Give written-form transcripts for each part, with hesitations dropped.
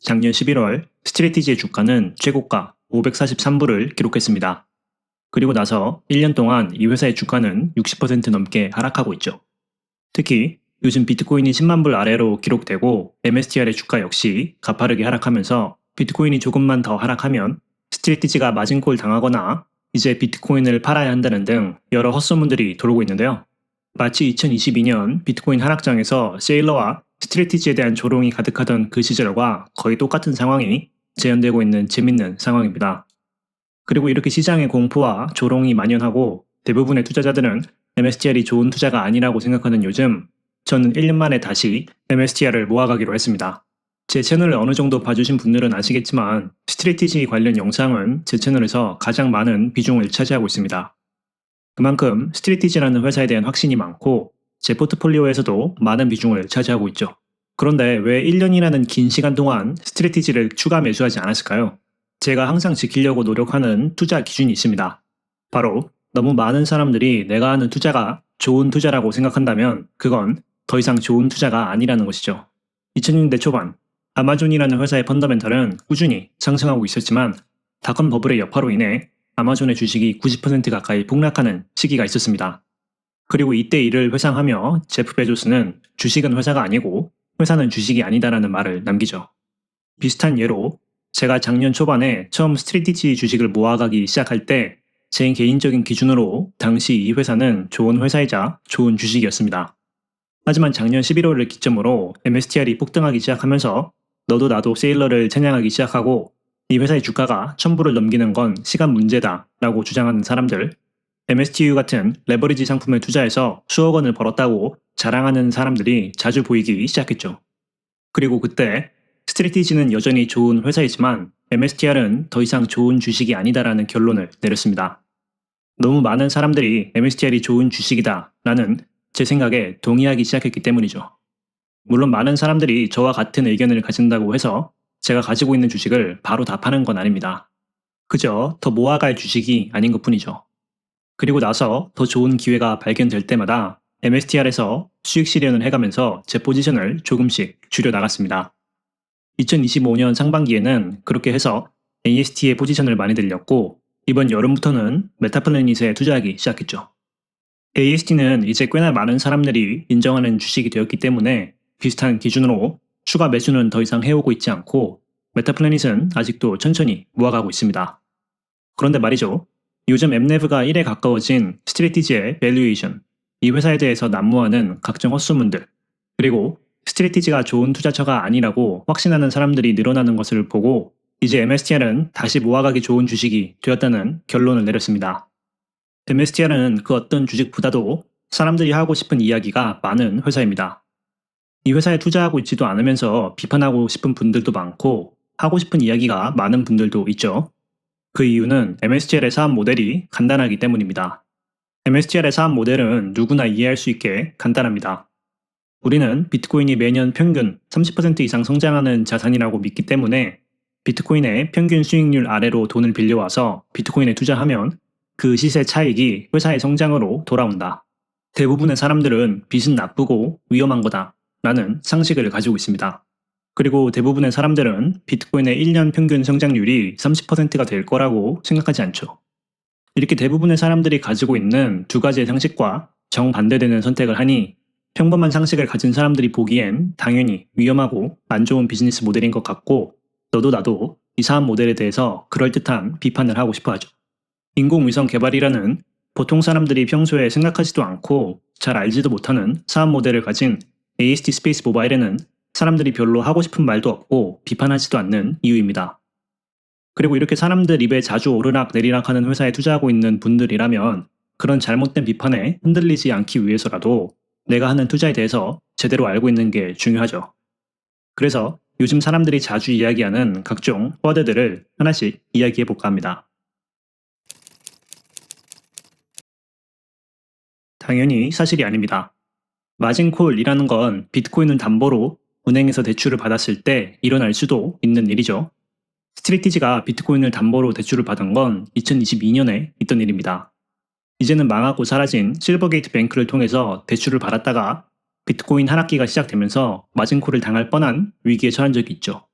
작년 11월 스트레티지의 주가는 최고가 543불을 기록했습니다. 그리고 나서 1년 동안 이 회사의 주가는 60% 넘게 하락하고 있죠. 특히 요즘 비트코인이 10만 불 아래로 기록되고 MSTR의 주가 역시 가파르게 하락하면서 비트코인이 조금만 더 하락하면 스트레티지가 마진콜 당하거나 이제 비트코인을 팔아야 한다는 등 여러 헛소문들이 돌고 있는데요. 마치 2022년 비트코인 하락장에서 세일러와 스트레티지에 대한 조롱이 가득하던 그 시절과 거의 똑같은 상황이 재현되고 있는 재밌는 상황입니다. 그리고 이렇게 시장의 공포와 조롱이 만연하고 대부분의 투자자들은 MSTR이 좋은 투자가 아니라고 생각하는 요즘, 저는 1년 만에 다시 MSTR을 모아가기로 했습니다. 제 채널을 어느 정도 봐주신 분들은 아시겠지만 스트레티지 관련 영상은 제 채널에서 가장 많은 비중을 차지하고 있습니다. 그만큼 스트레티지라는 회사에 대한 확신이 많고 제 포트폴리오에서도 많은 비중을 차지하고 있죠. 그런데 왜 1년이라는 긴 시간 동안 스트레티지를 추가 매수하지 않았을까요? 제가 항상 지키려고 노력하는 투자 기준이 있습니다. 바로 너무 많은 사람들이 내가 하는 투자가 좋은 투자라고 생각한다면 그건 더 이상 좋은 투자가 아니라는 것이죠. 2000년대 초반 아마존이라는 회사의 펀더멘털은 꾸준히 상승하고 있었지만 닷컴 버블의 여파로 인해 아마존의 주식이 90% 가까이 폭락하는 시기가 있었습니다. 그리고 이때 이를 회상하며 제프 베조스는 주식은 회사가 아니고 회사는 주식이 아니다라는 말을 남기죠. 비슷한 예로 제가 작년 초반에 처음 스트레티지 주식을 모아가기 시작할 때 제 개인적인 기준으로 당시 이 회사는 좋은 회사이자 좋은 주식이었습니다. 하지만 작년 11월을 기점으로 MSTR이 폭등하기 시작하면서 너도 나도 세일러를 찬양하기 시작하고 이 회사의 주가가 1000불을 넘기는 건 시간 문제다 라고 주장하는 사람들, MSTU 같은 레버리지 상품에 투자해서 수억 원을 벌었다고 자랑하는 사람들이 자주 보이기 시작했죠. 그리고 그때 스트레티지는 여전히 좋은 회사이지만 MSTR은 더 이상 좋은 주식이 아니다라는 결론을 내렸습니다. 너무 많은 사람들이 MSTR이 좋은 주식이다 라는 제 생각에 동의하기 시작했기 때문이죠. 물론 많은 사람들이 저와 같은 의견을 가진다고 해서 제가 가지고 있는 주식을 바로 다 파는 건 아닙니다. 그저 더 모아갈 주식이 아닌 것 뿐이죠. 그리고 나서 더 좋은 기회가 발견될 때마다 MSTR에서 수익 실현을 해가면서 제 포지션을 조금씩 줄여 나갔습니다. 2025년 상반기에는 그렇게 해서 AST의 포지션을 많이 늘렸고 이번 여름부터는 메타플래닛에 투자하기 시작했죠. AST는 이제 꽤나 많은 사람들이 인정하는 주식이 되었기 때문에 비슷한 기준으로 추가 매수는 더 이상 해오고 있지 않고 메타플래닛은 아직도 천천히 모아가고 있습니다. 그런데 말이죠. 요즘 엠네브가 1에 가까워진 스트레티지의 밸류에이션, 이 회사에 대해서 난무하는 각종 헛소문들, 그리고 스트레티지가 좋은 투자처가 아니라고 확신하는 사람들이 늘어나는 것을 보고 이제 MSTR은 다시 모아가기 좋은 주식이 되었다는 결론을 내렸습니다. MSTR은 그 어떤 주식보다도 사람들이 하고 싶은 이야기가 많은 회사입니다. 이 회사에 투자하고 있지도 않으면서 비판하고 싶은 분들도 많고 하고 싶은 이야기가 많은 분들도 있죠. 그 이유는 MSTR의 사업 모델이 간단하기 때문입니다. MSTR의 사업 모델은 누구나 이해할 수 있게 간단합니다. 우리는 비트코인이 매년 평균 30% 이상 성장하는 자산이라고 믿기 때문에 비트코인의 평균 수익률 아래로 돈을 빌려와서 비트코인에 투자하면 그 시세 차익이 회사의 성장으로 돌아온다. 대부분의 사람들은 빚은 나쁘고 위험한 거다 라는 상식을 가지고 있습니다. 그리고 대부분의 사람들은 비트코인의 1년 평균 성장률이 30%가 될 거라고 생각하지 않죠. 이렇게 대부분의 사람들이 가지고 있는 두 가지의 상식과 정반대되는 선택을 하니 평범한 상식을 가진 사람들이 보기엔 당연히 위험하고 안 좋은 비즈니스 모델인 것 같고 너도 나도 이 사업 모델에 대해서 그럴듯한 비판을 하고 싶어 하죠. 인공위성 개발이라는 보통 사람들이 평소에 생각하지도 않고 잘 알지도 못하는 사업 모델을 가진 AST 스페이스 모바일에는 사람들이 별로 하고 싶은 말도 없고 비판하지도 않는 이유입니다. 그리고 이렇게 사람들 입에 자주 오르락 내리락 하는 회사에 투자하고 있는 분들이라면 그런 잘못된 비판에 흔들리지 않기 위해서라도 내가 하는 투자에 대해서 제대로 알고 있는 게 중요하죠. 그래서 요즘 사람들이 자주 이야기하는 각종 워드들을 하나씩 이야기해 볼까 합니다. 당연히 사실이 아닙니다. 마진콜이라는 건 비트코인을 담보로 은행에서 대출을 받았을 때 일어날 수도 있는 일이죠. 스트레티지가 비트코인을 담보로 대출을 받은 건 2022년에 있던 일입니다. 이제는 망하고 사라진 실버게이트 뱅크를 통해서 대출을 받았다가 비트코인 하락기가 시작되면서 마진콜을 당할 뻔한 위기에 처한 적이 있죠.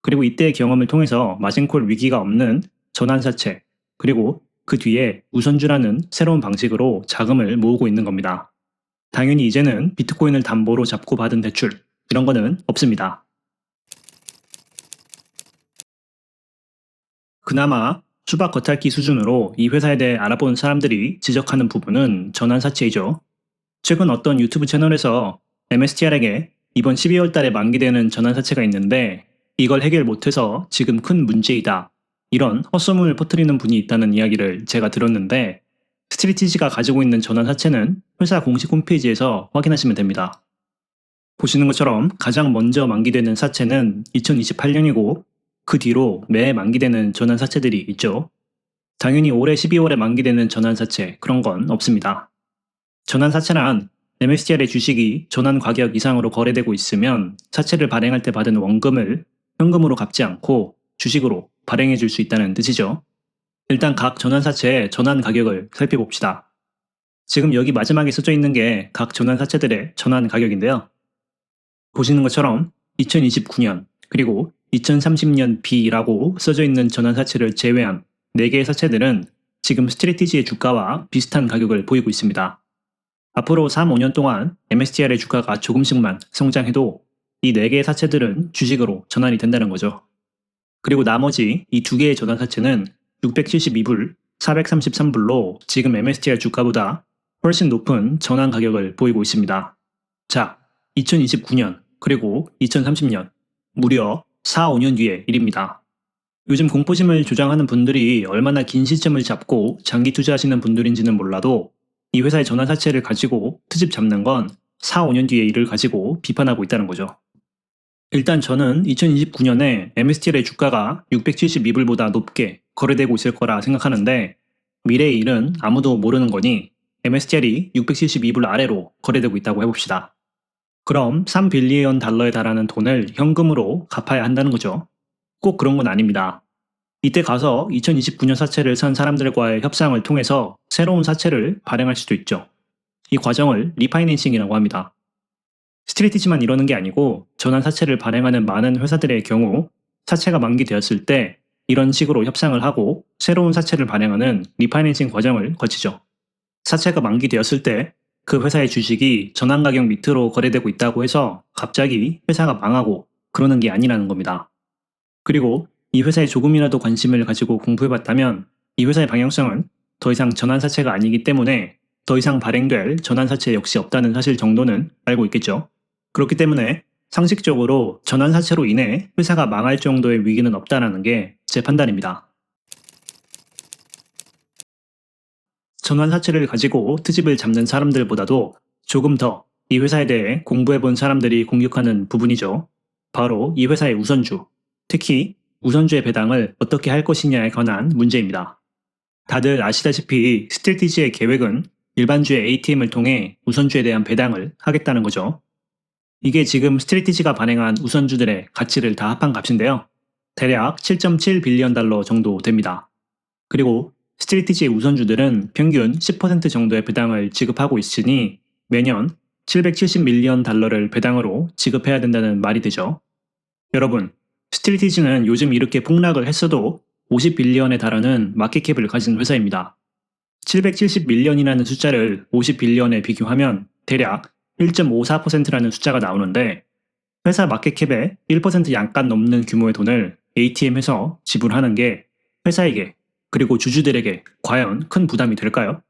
그리고 이때의 경험을 통해서 마진콜 위기가 없는 전환사채, 그리고 그 뒤에 우선주라는 새로운 방식으로 자금을 모으고 있는 겁니다. 당연히 이제는 비트코인을 담보로 잡고 받은 대출, 이런 거는 없습니다. 그나마 수박 겉핥기 수준으로 이 회사에 대해 알아본 사람들이 지적하는 부분은 전환사채이죠. 최근 어떤 유튜브 채널에서 MSTR에게 이번 12월 달에 만기되는 전환사채가 있는데 이걸 해결 못해서 지금 큰 문제이다. 이런 헛소문을 퍼뜨리는 분이 있다는 이야기를 제가 들었는데 스트리티지가 가지고 있는 전환사채는 회사 공식 홈페이지에서 확인하시면 됩니다. 보시는 것처럼 가장 먼저 만기되는 사채는 2028년이고 그 뒤로 매해 만기되는 전환사채들이 있죠. 당연히 올해 12월에 만기되는 전환사채 그런 건 없습니다. 전환사채란 MSTR의 주식이 전환 가격 이상으로 거래되고 있으면 사채를 발행할 때 받은 원금을 현금으로 갚지 않고 주식으로 발행해 줄 수 있다는 뜻이죠. 일단 각 전환사채의 전환 가격을 살펴봅시다. 지금 여기 마지막에 써져 있는 게 각 전환사채들의 전환 가격인데요. 보시는 것처럼 2029년 그리고 2030년 B라고 써져 있는 전환사채를 제외한 4개의 사채들은 지금 스트래티지의 주가와 비슷한 가격을 보이고 있습니다. 앞으로 3, 5년 동안 MSTR의 주가가 조금씩만 성장해도 이 4개의 사채들은 주식으로 전환이 된다는 거죠. 그리고 나머지 이 2개의 전환사채는 672불, 433불로 지금 MSTR 주가보다 훨씬 높은 전환 가격을 보이고 있습니다. 자, 2029년 그리고 2030년 무려 4, 5년 뒤의 일입니다. 요즘 공포심을 조장하는 분들이 얼마나 긴 시점을 잡고 장기 투자하시는 분들인지는 몰라도 이 회사의 전환사채를 가지고 트집 잡는 건 4, 5년 뒤의 일을 가지고 비판하고 있다는 거죠. 일단 저는 2029년에 MSTL의 주가가 672불보다 높게 거래되고 있을 거라 생각하는데 미래의 일은 아무도 모르는 거니 MSTL이 672불 아래로 거래되고 있다고 해봅시다. 그럼 3빌리언 달러에 달하는 돈을 현금으로 갚아야 한다는 거죠. 꼭 그런 건 아닙니다. 이때 가서 2029년 사채를 산 사람들과의 협상을 통해서 새로운 사채를 발행할 수도 있죠. 이 과정을 리파이낸싱이라고 합니다. 스트레티지만 이러는 게 아니고 전환 사채를 발행하는 많은 회사들의 경우 사채가 만기되었을 때 이런 식으로 협상을 하고 새로운 사채를 발행하는 리파이낸싱 과정을 거치죠. 사채가 만기되었을 때 그 회사의 주식이 전환 가격 밑으로 거래되고 있다고 해서 갑자기 회사가 망하고 그러는 게 아니라는 겁니다. 그리고 이 회사에 조금이라도 관심을 가지고 공부해봤다면 이 회사의 방향성은 더 이상 전환사채가 아니기 때문에 더 이상 발행될 전환사채 역시 없다는 사실 정도는 알고 있겠죠. 그렇기 때문에 상식적으로 전환사채로 인해 회사가 망할 정도의 위기는 없다는 게 제 판단입니다. 전환사채를 가지고 트집을 잡는 사람들보다도 조금 더 이 회사에 대해 공부해본 사람들이 공격하는 부분이죠. 바로 이 회사의 우선주, 특히 우선주의 배당을 어떻게 할 것이냐에 관한 문제입니다. 다들 아시다시피 스트래티지의 계획은 일반주의 ATM을 통해 우선주에 대한 배당을 하겠다는 거죠. 이게 지금 스트래티지가 발행한 우선주들의 가치를 다 합한 값인데요. 대략 7.7빌리언 달러 정도 됩니다. 그리고 스트래티지의 우선주들은 평균 10% 정도의 배당을 지급하고 있으니 매년 770밀리언 달러를 배당으로 지급해야 된다는 말이 되죠. 여러분, 스트래티지는 요즘 이렇게 폭락을 했어도 50빌리언에 달하는 마켓캡을 가진 회사입니다. 770밀리언이라는 숫자를 50빌리언에 비교하면 대략 1.54%라는 숫자가 나오는데 회사 마켓캡의 1% 약간 넘는 규모의 돈을 ATM에서 지불하는 게 회사에게 그리고 주주들에게 과연 큰 부담이 될까요?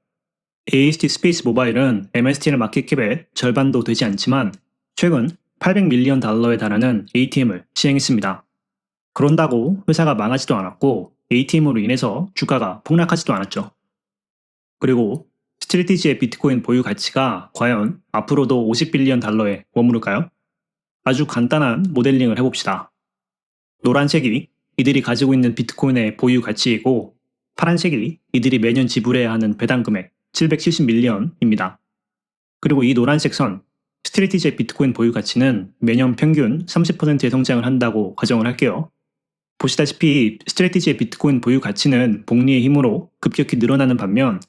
AST 스페이스 모바일은 MSTL 마켓캡의 절반도 되지 않지만 최근 800밀리언 달러에 달하는 ATM을 시행했습니다. 그런다고 회사가 망하지도 않았고 ATM으로 인해서 주가가 폭락하지도 않았죠. 그리고 스트래티지의 비트코인 보유 가치가 과연 앞으로도 50빌리언 달러에 머무를까요? 아주 간단한 모델링을 해봅시다. 노란색이 이들이 가지고 있는 비트코인의 보유 가치이고 파란색이 이들이 매년 지불해야 하는 배당 금액 770밀리언입니다. 그리고 이 노란색 선, 스트래티지의 비트코인 보유 가치는 매년 평균 30%의 성장을 한다고 가정을 할게요. 보시다시피 스트래티지의 비트코인 보유 가치는 복리의 힘으로 급격히 늘어나는 반면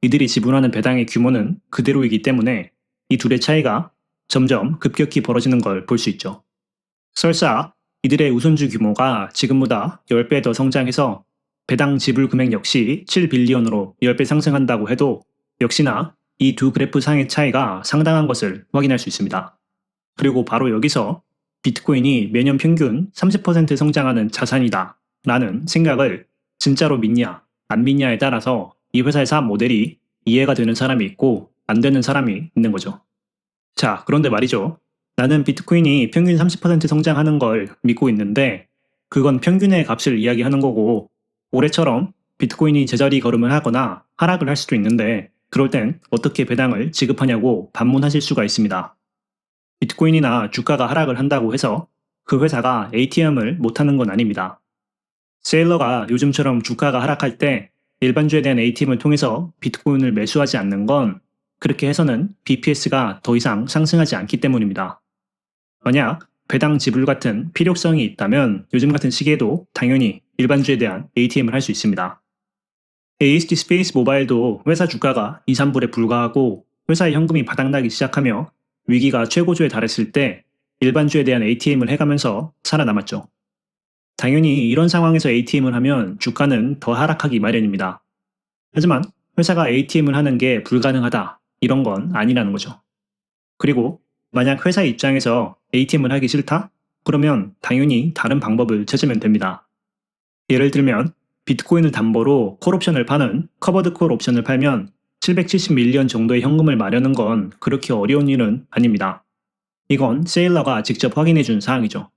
이들이 지불하는 배당의 규모는 그대로이기 때문에 이 둘의 차이가 점점 급격히 벌어지는 걸 볼 수 있죠. 설사 이들의 우선주 규모가 지금보다 10배 더 성장해서 배당 지불 금액 역시 7빌리언으로 10배 상승한다고 해도 역시나 이 두 그래프 상의 차이가 상당한 것을 확인할 수 있습니다. 그리고 바로 여기서 비트코인이 매년 평균 30% 성장하는 자산이다 라는 생각을 진짜로 믿냐 안 믿냐에 따라서 이 회사의 사업 모델이 이해가 되는 사람이 있고 안 되는 사람이 있는 거죠. 자, 그런데 말이죠. 나는 비트코인이 평균 30% 성장하는 걸 믿고 있는데 그건 평균의 값을 이야기하는 거고 올해처럼 비트코인이 제자리 걸음을 하거나 하락을 할 수도 있는데 그럴 땐 어떻게 배당을 지급하냐고 반문하실 수가 있습니다. 비트코인이나 주가가 하락을 한다고 해서 그 회사가 ATM을 못하는 건 아닙니다. 세일러가 요즘처럼 주가가 하락할 때 일반주에 대한 ATM을 통해서 비트코인을 매수하지 않는 건 그렇게 해서는 BPS가 더 이상 상승하지 않기 때문입니다. 만약 배당 지불 같은 필요성이 있다면 요즘 같은 시기에도 당연히 일반주에 대한 ATM을 할 수 있습니다. ASD 스페이스 모바일도 회사 주가가 2, 3불에 불과하고 회사의 현금이 바닥나기 시작하며 위기가 최고조에 달했을 때 일반주에 대한 ATM을 해가면서 살아남았죠. 당연히 이런 상황에서 ATM을 하면 주가는 더 하락하기 마련입니다. 하지만 회사가 ATM을 하는 게 불가능하다 이런 건 아니라는 거죠. 그리고 만약 회사 입장에서 ATM을 하기 싫다? 그러면 당연히 다른 방법을 찾으면 됩니다. 예를 들면 비트코인을 담보로 콜옵션을 파는 커버드 콜 옵션을 팔면 770밀리언 정도의 현금을 마련하는 건 그렇게 어려운 일은 아닙니다. 이건 세일러가 직접 확인해 준 사항이죠.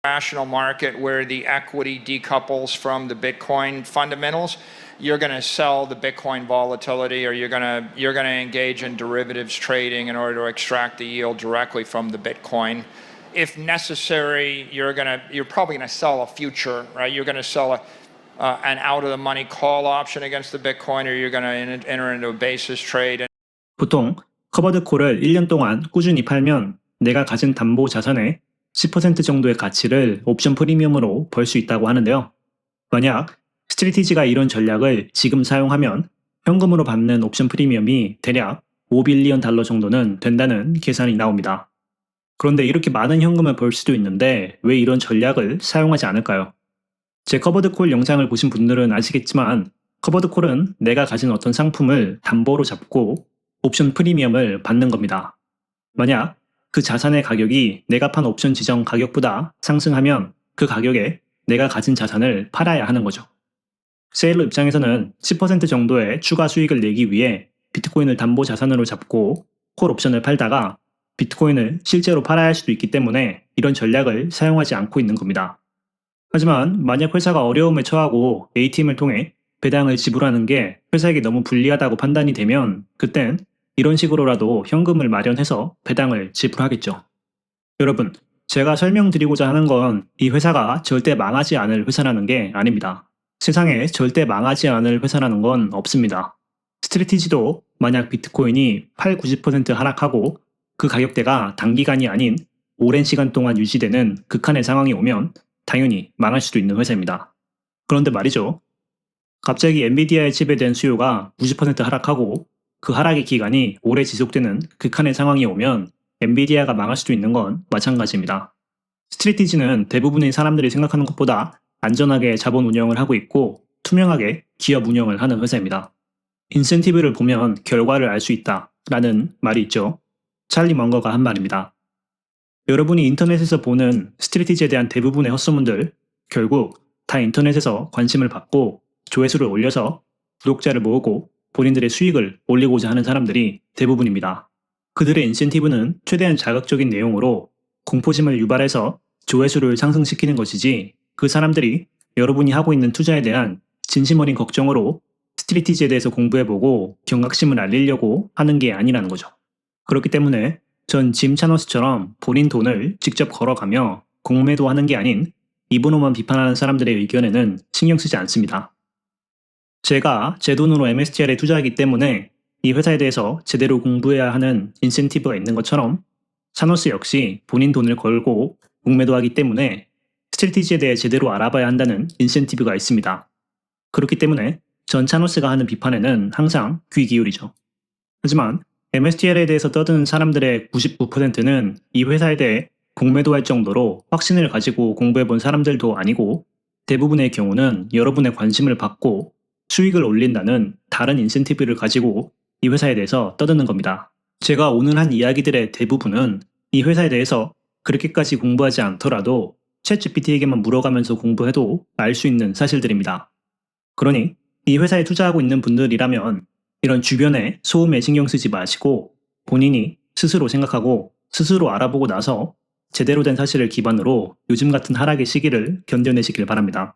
Rational market where the equity decouples from the Bitcoin fundamentals, you're going to sell the Bitcoin volatility, or you're going to engage in derivatives trading in order to extract the yield directly from the Bitcoin. If necessary, you're probably going to sell a future, right? You're going to sell an out of the money call option against the Bitcoin, or you're going to enter into a basis trade. 보통 커버드 콜을 1년 동안 꾸준히 팔면 내가 가진 담보 자산의 10% 정도의 가치를 옵션 프리미엄으로 벌 수 있다고 하는데요. 만약 스트리티지가 이런 전략을 지금 사용하면 현금으로 받는 옵션 프리미엄이 대략 5빌리언 달러 정도는 된다는 계산이 나옵니다. 그런데 이렇게 많은 현금을 벌 수도 있는데 왜 이런 전략을 사용하지 않을까요? 제 커버드콜 영상을 보신 분들은 아시겠지만 커버드콜은 내가 가진 어떤 상품을 담보로 잡고 옵션 프리미엄을 받는 겁니다. 만약 그 자산의 가격이 내가 판 옵션 지정 가격보다 상승하면 그 가격에 내가 가진 자산을 팔아야 하는 거죠. 세일러 입장에서는 10% 정도의 추가 수익을 내기 위해 비트코인을 담보 자산으로 잡고 콜 옵션을 팔다가 비트코인을 실제로 팔아야 할 수도 있기 때문에 이런 전략을 사용하지 않고 있는 겁니다. 하지만 만약 회사가 어려움에 처하고 ATM을 통해 배당을 지불하는 게 회사에게 너무 불리하다고 판단이 되면 그땐 이런 식으로라도 현금을 마련해서 배당을 지불하겠죠. 여러분, 제가 설명드리고자 하는 건 이 회사가 절대 망하지 않을 회사라는 게 아닙니다. 세상에 절대 망하지 않을 회사라는 건 없습니다. 스트래티지도 만약 비트코인이 8, 90% 하락하고 그 가격대가 단기간이 아닌 오랜 시간 동안 유지되는 극한의 상황이 오면 당연히 망할 수도 있는 회사입니다. 그런데 말이죠. 갑자기 엔비디아의 칩에 대한 수요가 90% 하락하고 그 하락의 기간이 오래 지속되는 극한의 상황이 오면 엔비디아가 망할 수도 있는 건 마찬가지입니다. 스트래티지는 대부분의 사람들이 생각하는 것보다 안전하게 자본 운영을 하고 있고 투명하게 기업 운영을 하는 회사입니다. 인센티브를 보면 결과를 알 수 있다 라는 말이 있죠. 찰리 먼거가 한 말입니다. 여러분이 인터넷에서 보는 스트래티지에 대한 대부분의 헛소문들 결국 다 인터넷에서 관심을 받고 조회수를 올려서 구독자를 모으고 본인들의 수익을 올리고자 하는 사람들이 대부분입니다. 그들의 인센티브는 최대한 자극적인 내용으로 공포심을 유발해서 조회수를 상승시키는 것이지 그 사람들이 여러분이 하고 있는 투자에 대한 진심 어린 걱정으로 스트래티지에 대해서 공부해보고 경각심을 알리려고 하는 게 아니라는 거죠. 그렇기 때문에 전 짐 차너스처럼 본인 돈을 직접 걸어가며 공매도하는 게 아닌 이분호만 비판하는 사람들의 의견에는 신경 쓰지 않습니다. 제가 제 돈으로 MSTR에 투자하기 때문에 이 회사에 대해서 제대로 공부해야 하는 인센티브가 있는 것처럼 차너스 역시 본인 돈을 걸고 공매도하기 때문에 스트래티지에 대해 제대로 알아봐야 한다는 인센티브가 있습니다. 그렇기 때문에 전 차너스가 하는 비판에는 항상 귀 기울이죠. 하지만 MSTR에 대해서 떠드는 사람들의 99%는 이 회사에 대해 공매도할 정도로 확신을 가지고 공부해본 사람들도 아니고 대부분의 경우는 여러분의 관심을 받고 수익을 올린다는 다른 인센티브를 가지고 이 회사에 대해서 떠드는 겁니다. 제가 오늘 한 이야기들의 대부분은 이 회사에 대해서 그렇게까지 공부하지 않더라도 챗GPT에게만 물어가면서 공부해도 알 수 있는 사실들입니다. 그러니 이 회사에 투자하고 있는 분들이라면 이런 주변의 소음에 신경 쓰지 마시고 본인이 스스로 생각하고 스스로 알아보고 나서 제대로 된 사실을 기반으로 요즘 같은 하락의 시기를 견뎌내시길 바랍니다.